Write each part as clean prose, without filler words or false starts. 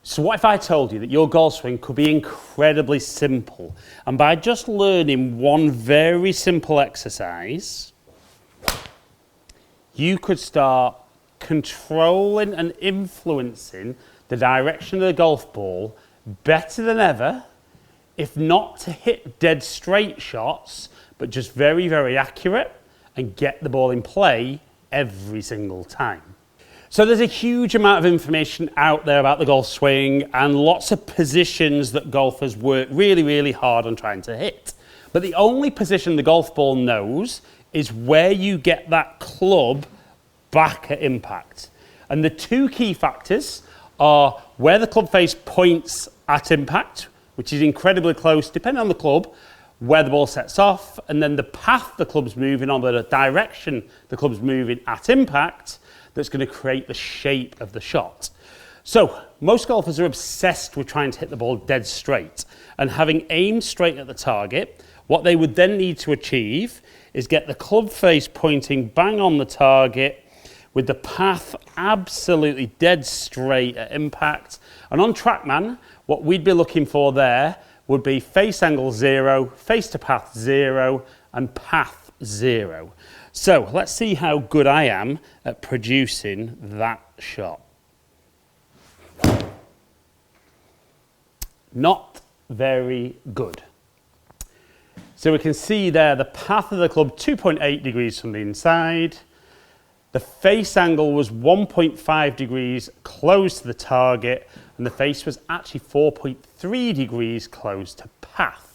So what if I told you that your golf swing could be incredibly simple, and by just learning one very simple exercise, you could start controlling and influencing the direction of the golf ball better than ever, if not to hit dead straight shots, but just very, very accurate and get the ball in play every single time. So there's a huge amount of information out there about the golf swing and lots of positions that golfers work really, really hard on trying to hit. But the only position the golf ball knows is where you get that club back at impact. And the two key factors are where the club face points at impact, which is incredibly close, depending on the club, where the ball sets off, and then the path the club's moving on, the direction the club's moving at impact, that's going to create the shape of the shot. So most golfers are obsessed with trying to hit the ball dead straight, and having aimed straight at the target, what they would then need to achieve is get the club face pointing bang on the target with the path absolutely dead straight at impact. And on TrackMan, what we'd be looking for there would be face angle 0, face to path 0, and path 0. So let's see how good I am at producing that shot. Not very good. So we can see there the path of the club 2.8 degrees from the inside. The face angle was 1.5 degrees close to the target, and the face was actually 4.3 degrees close to path.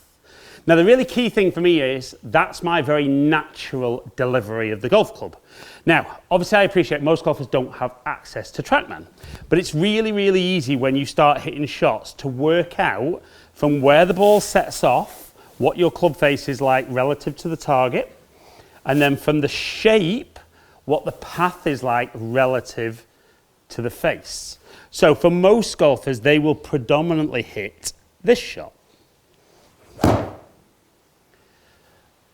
Now the really key thing for me is that's my very natural delivery of the golf club. Now, obviously I appreciate most golfers don't have access to TrackMan, but it's really, really easy when you start hitting shots to work out from where the ball sets off, what your club face is like relative to the target, and then from the shape, what the path is like relative to the face. So for most golfers, they will predominantly hit this shot.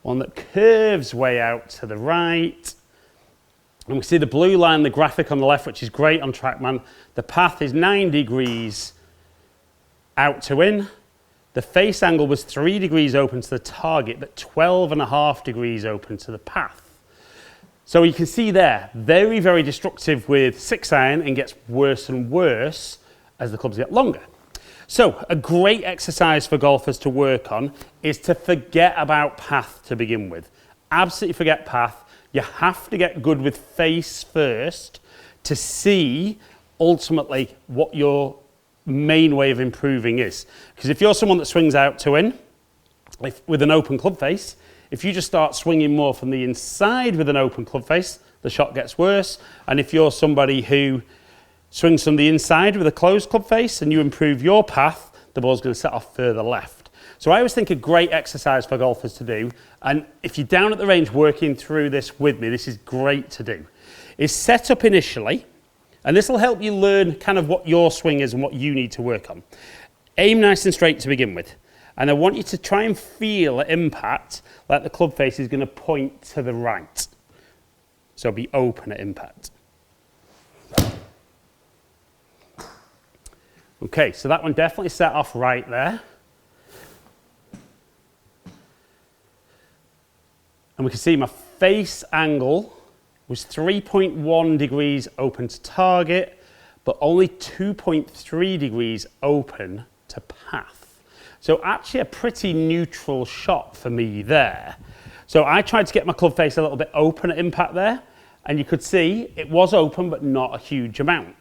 One that curves way out to the right. And we see the blue line, the graphic on the left, which is great on TrackMan. The path is 9 degrees out to in. The face angle was 3 degrees open to the target, but 12.5 degrees open to the path. So you can see there, very, very destructive with 6-iron and gets worse and worse as the clubs get longer. So a great exercise for golfers to work on is to forget about path to begin with. Absolutely forget path. You have to get good with face first to see ultimately what your main way of improving is. Because if you're someone that swings out to in with an open club face, if you just start swinging more from the inside with an open club face, the shot gets worse. And if you're somebody who swings from the inside with a closed club face and you improve your path, the ball's going to set off further left. So I always think a great exercise for golfers to do, and if you're down at the range working through this with me, this is great to do, is set up initially, and this will help you learn kind of what your swing is and what you need to work on. Aim nice and straight to begin with, and I want you to try and feel at impact like the club face is going to point to the right. So be open at impact. Okay, so that one definitely set off right there. And we can see my face angle was 3.1 degrees open to target, but only 2.3 degrees open to path. So actually a pretty neutral shot for me there. So I tried to get my club face a little bit open at impact there, and you could see it was open, but not a huge amount.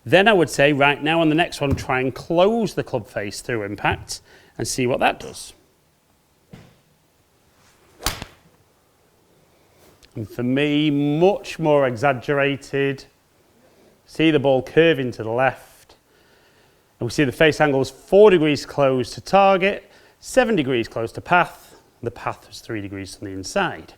Then I would say, right now on the next one, try and close the club face through impact and see what that does. And for me, much more exaggerated. See the ball curving to the left. And we see the face angle is 4 degrees close to target, 7 degrees close to path. The path was 3 degrees from the inside.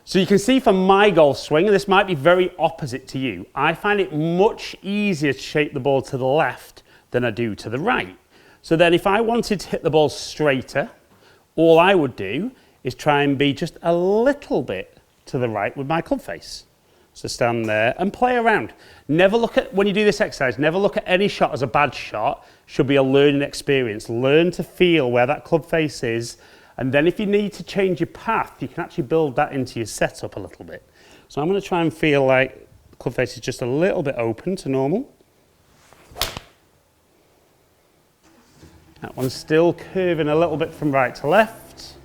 So you can see from my golf swing, and this might be very opposite to you, I find it much easier to shape the ball to the left than I do to the right. So then if I wanted to hit the ball straighter, all I would do is try and be just a little bit to the right with my club face. So stand there and play around. Never look at, when you do this exercise, never look at any shot as a bad shot. Should be a learning experience. Learn to feel where that club face is. And then if you need to change your path, you can actually build that into your setup a little bit. So I'm going to try and feel like the club face is just a little bit open to normal. That one's still curving a little bit from right to left.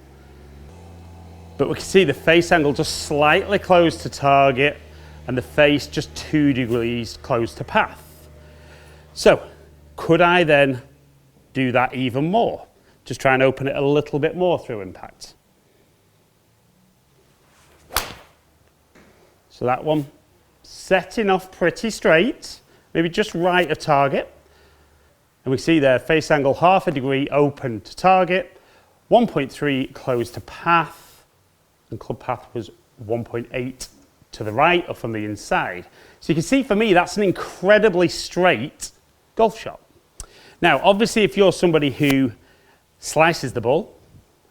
But we can see the face angle just slightly close to target and the face just 2 degrees close to path. So could I then do that even more? Just try and open it a little bit more through impact. So that one setting off pretty straight, maybe just right of target. And we see there, face angle 1/2 degree open to target, 1.3 close to path, and club path was 1.8 to the right or from the inside. So you can see for me, that's an incredibly straight golf shot. Now, obviously, if you're somebody who slices the ball,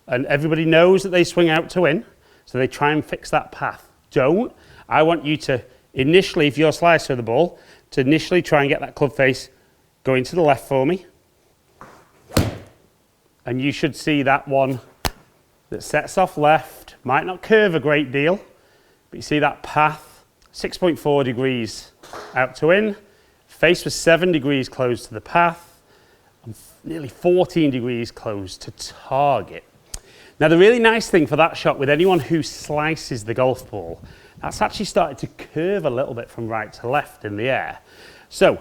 and everybody knows that they swing out to win, so they try and fix that path. Don't. I want you to initially, if you're a slicer of the ball, to initially try and get that club face going to the left for me. And you should see that one that sets off left, might not curve a great deal, but you see that path, 6.4 degrees out to in, face was 7 degrees close to the path, and nearly 14 degrees close to target. Now the really nice thing for that shot with anyone who slices the golf ball, that's actually started to curve a little bit from right to left in the air. So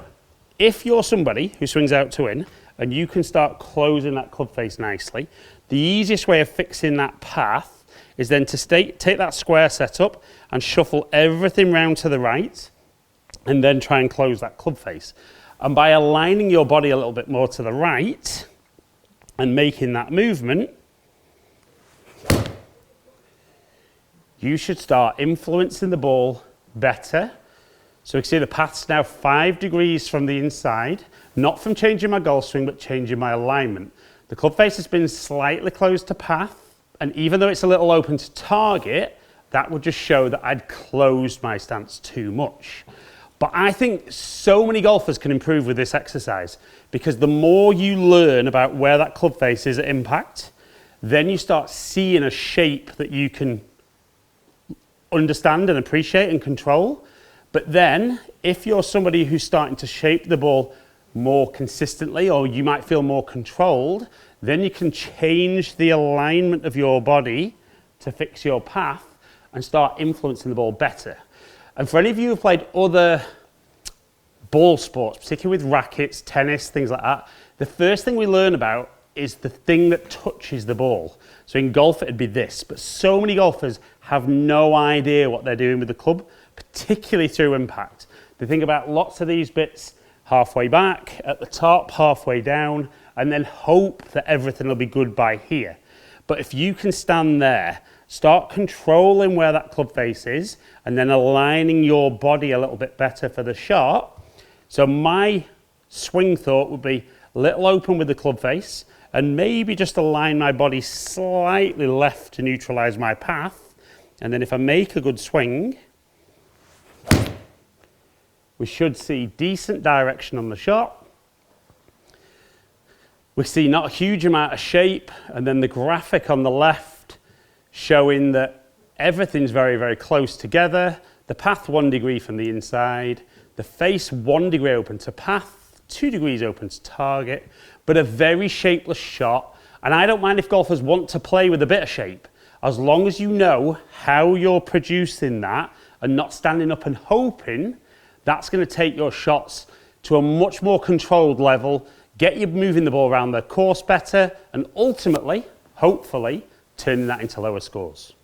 if you're somebody who swings out to in and you can start closing that club face nicely, the easiest way of fixing that path is then to take that square setup and shuffle everything round to the right and then try and close that club face. And by aligning your body a little bit more to the right and making that movement, you should start influencing the ball better. So we can see the path's now 5 degrees from the inside, not from changing my golf swing, but changing my alignment. The club face has been slightly closed to path, and even though it's a little open to target, that would just show that I'd closed my stance too much. But I think so many golfers can improve with this exercise, because the more you learn about where that club face is at impact, then you start seeing a shape that you can understand and appreciate and control. But then, if you're somebody who's starting to shape the ball more consistently, or you might feel more controlled, then you can change the alignment of your body to fix your path and start influencing the ball better. And for any of you who've played other ball sports, particularly with rackets, tennis, things like that, the first thing we learn about is the thing that touches the ball. So in golf, it'd be this, but so many golfers have no idea what they're doing with the club, particularly through impact. They think about lots of these bits halfway back, at the top, halfway down, and then hope that everything will be good by here. But if you can stand there, start controlling where that club face is, and then aligning your body a little bit better for the shot. So my swing thought would be a little open with the club face, and maybe just align my body slightly left to neutralize my path. And then if I make a good swing, we should see decent direction on the shot. We see not a huge amount of shape, and then the graphic on the left showing that everything's very, very close together. The path 1 degree from the inside, the face 1 degree open to path, 2 degrees open to target, but a very shapeless shot. And I don't mind if golfers want to play with a bit of shape, as long as you know how you're producing that and not standing up and hoping. That's going to take your shots to a much more controlled level, get you moving the ball around the course better, and ultimately, hopefully, turning that into lower scores.